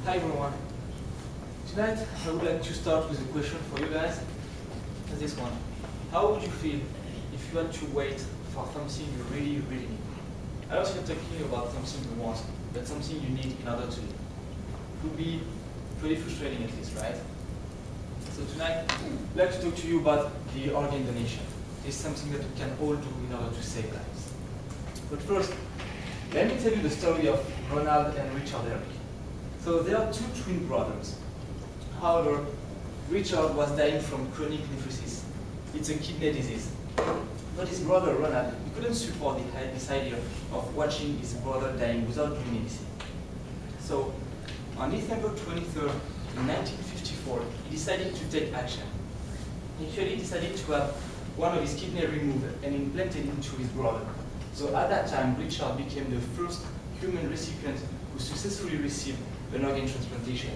Hi everyone. Tonight I would like to start with a question for you guys. This one. How would you feel if you had to wait for something you really, really need? I was not talking about something you want, but something you need in order to live. It would be pretty frustrating at least, right? So tonight I'd like to talk to you about the organ donation. It's something that we can all do in order to save lives. But first, let me tell you the story of Ronald and Richard Herrick. So they are two twin brothers. However, Richard was dying from chronic nephrosis. It's a kidney disease. But his brother Ronald, he couldn't support this idea of watching his brother dying without doing anything. So, on December 23rd, in 1954, he decided to take action. He actually decided to have one of his kidneys removed and implanted into his brother. So at that time, Richard became the first human recipient who successfully received an organ transplantation.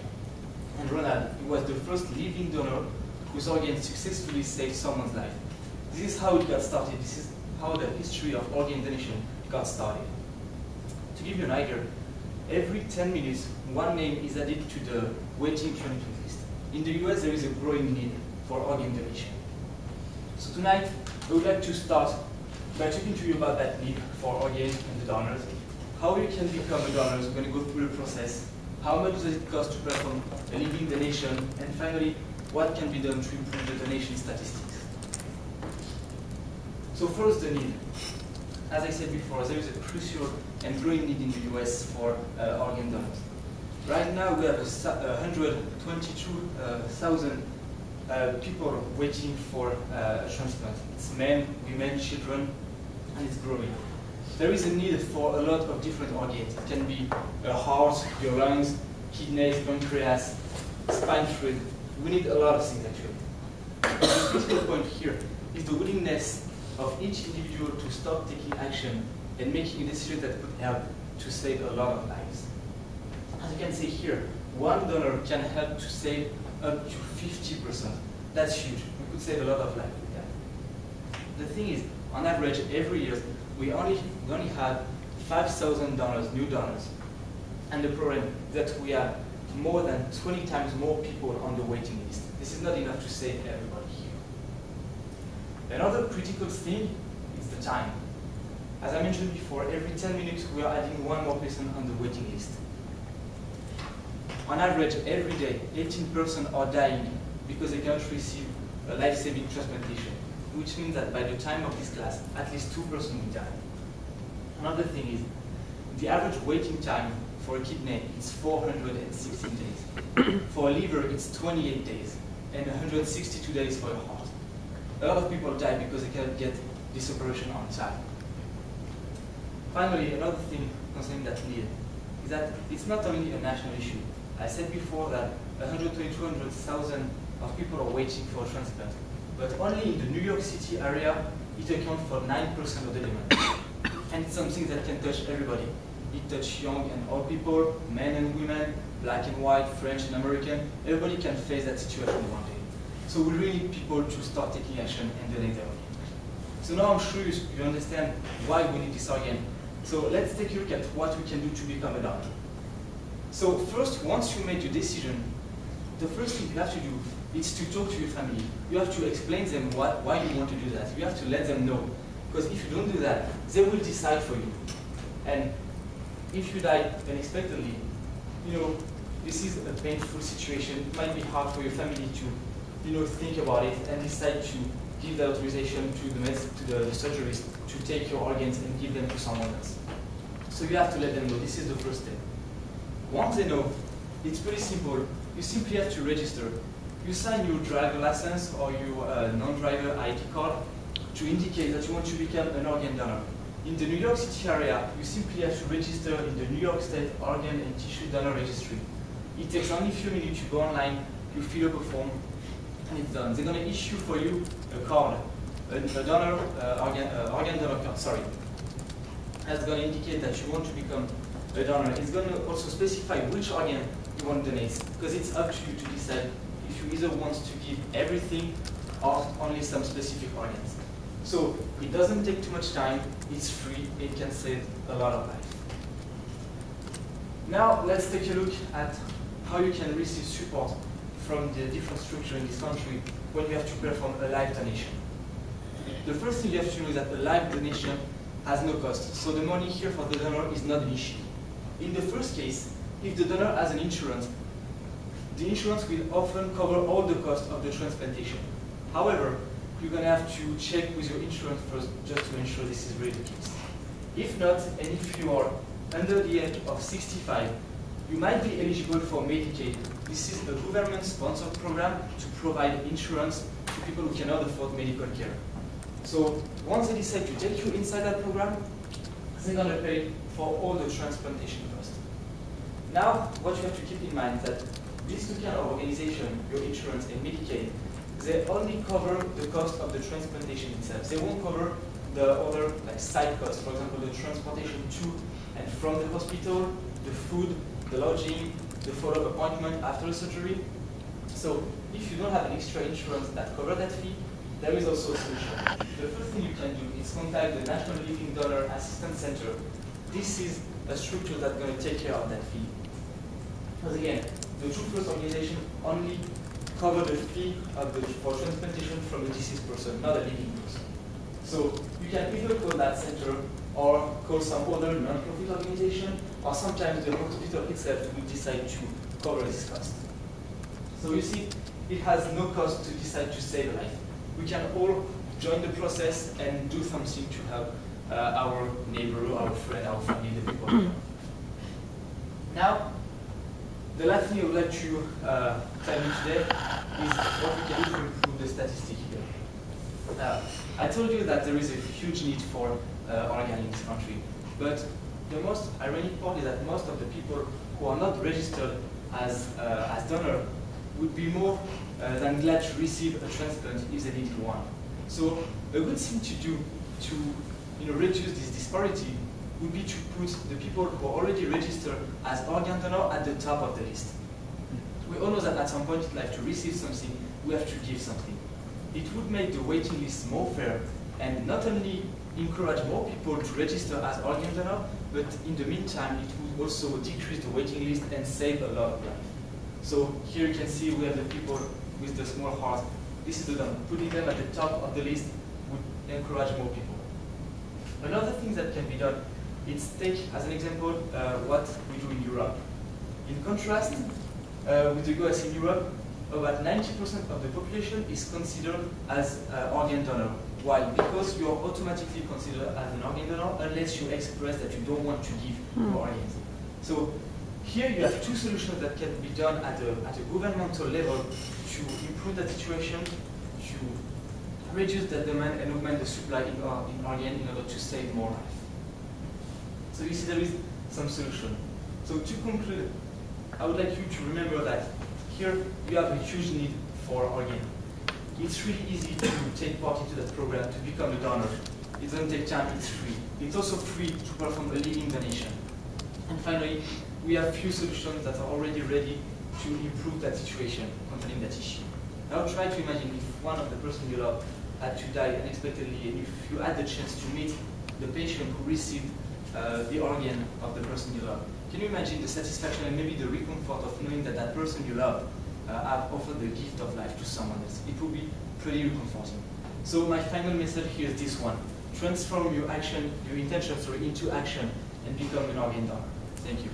And Ronald, he was the first living donor whose organ successfully saved someone's life. This is how it got started. This is how the history of organ donation got started. To give you an idea, every 10 minutes, one name is added to the waiting transplant list. In the US, there is a growing need for organ donation. So tonight, I would like to start by talking to you about that need for organs and the donors, how you can become a donor. We're going to go through the process, how much does it cost to perform a living donation, and finally, what can be done to improve the donation statistics. So first, the need. As I said before, there is a crucial and growing need in the US for organ donors. Right now, we have 122,000 people waiting for a transplant. It's men, women, children, and it's growing. There is a need for a lot of different organs. It can be a heart, your lungs, kidneys, pancreas, spine fluid. We need a lot of things actually. But the critical point here is the willingness of each individual to start taking action and making a decision that could help to save a lot of lives. As you can see here, one donor can help to save up to 50%. That's huge. We could save a lot of lives with that. The thing is, on average, every year, we only have 5,000 donors, new donors. And the problem is that we have more than 20 times more people on the waiting list. This is not enough to save everybody here. Another critical thing is the time. As I mentioned before, every 10 minutes we are adding one more person on the waiting list. On average, every day, 18% are dying because they cannot receive a life-saving transplantation, which means that by the time of this class, at least 2% will die. Another thing is, the average waiting time for a kidney is 416 days. For a liver, it's 28 days, and 162 days for a heart. A lot of people die because they cannot get this operation on time. Finally, another thing concerning that need is that it's not only a national issue. I said before that 200,000 of people are waiting for a transplant, but only in the New York City area, it accounts for 9% of the demand. And it's something that can touch everybody. It touches young and old people, men and women, black and white, French and American. Everybody can face that situation one day. So we really need people to start taking action and donate their organ. So now I'm sure you understand why we need this organ. So let's take a look at what we can do to become a donor. So first, once you made your decision, the first thing you have to do is to talk to your family. You have to explain to them why you want to do that. You have to let them know. Because if you don't do that, they will decide for you. And if you die unexpectedly, this is a painful situation. It might be hard for your family to, think about it and decide to give the authorization to the surgeries to take your organs and give them to someone else. So you have to let them know. This is the first step. Once they know, it's pretty simple. You simply have to register. You sign your driver license or your non-driver ID card to indicate that you want to become an organ donor. In the New York City area, you simply have to register in the New York State Organ and Tissue Donor Registry. It takes only a few minutes. You go online, you fill up a form, and it's done. They're going to issue for you a card, organ donor card, sorry. That's going to indicate that you want to become a donor. It's going to also specify which organ you want to donate, because it's up to you to decide if you either want to give everything or only some specific organs. So it doesn't take too much time, it's free, it can save a lot of lives. Now let's take a look at how you can receive support from the different structures in this country when you have to perform a live donation. The first thing you have to know is that a live donation has no cost. So the money here for the donor is not an issue. In the first case, if the donor has an insurance, the insurance will often cover all the cost of the transplantation. However, you're going to have to check with your insurance first just to ensure this is really the case. If not, and if you are under the age of 65, you might be eligible for Medicaid. This is a government-sponsored program to provide insurance to people who cannot afford medical care. So once they decide to take you inside that program, they're going to pay for all the transplantation costs. Now, what you have to keep in mind is that these two kind of organizations, your insurance and Medicaid, they only cover the cost of the transplantation itself. They won't cover the other side costs, for example, the transportation to and from the hospital, the food, the lodging, the follow-up appointment after the surgery. So if you don't have an extra insurance that covers that fee, there is also a solution. The first thing you can do is contact the National Living Donor Assistance Center. This is a structure that's going to take care of that fee. Because again, the True First organization only cover the fee of for transplantation from the deceased person, not a living person. So you can either call that center or call some other non-profit organization, or sometimes the hospital itself will decide to cover this cost. So you see, it has no cost to decide to save a life. We can all join the process and do something to help our neighbor, our friend, our family, the people we love. Now, the last thing I would like to tell you today is what we can do to improve the statistic here. I told you that there is a huge need for organ in this country, but the most ironic part is that most of the people who are not registered as donor would be more than glad to receive a transplant if they needed one. So a good thing to do to reduce this disparity would be to put the people who are already registered as organ donor at the top of the list. We all know that at some point in life, to receive something, we have to give something. It would make the waiting list more fair and not only encourage more people to register as organ donor, but in the meantime, it would also decrease the waiting list and save a lot of life. So here you can see we have the people with the small heart. This is the donor. Putting them at the top of the list would encourage more people. Another thing that can be done is take, as an example, what we do in Europe. In contrast, with the US in Europe, about 90% of the population is considered as organ donor. Why? Because you are automatically considered as an organ donor unless you express that you don't want to give your organs. So here you have two solutions that can be done at a governmental level to improve the situation, to reduce the demand and augment the supply in organ in order to save more life. So you see there is some solution. So to conclude, I would like you to remember that here you have a huge need for organ. It's really easy to take part into that program to become a donor. It doesn't take time, it's free. It's also free to perform a living donation. And finally, we have few solutions that are already ready to improve that situation concerning that issue. Now try to imagine if one of the person you love had to die unexpectedly, and if you had the chance to meet the patient who received the organ of the person you love. Can you imagine the satisfaction and maybe the comfort of knowing that that person you love have offered the gift of life to someone else? It will be pretty comforting. So my final message here is this one. Transform your intention into action and become an organ donor. Thank you.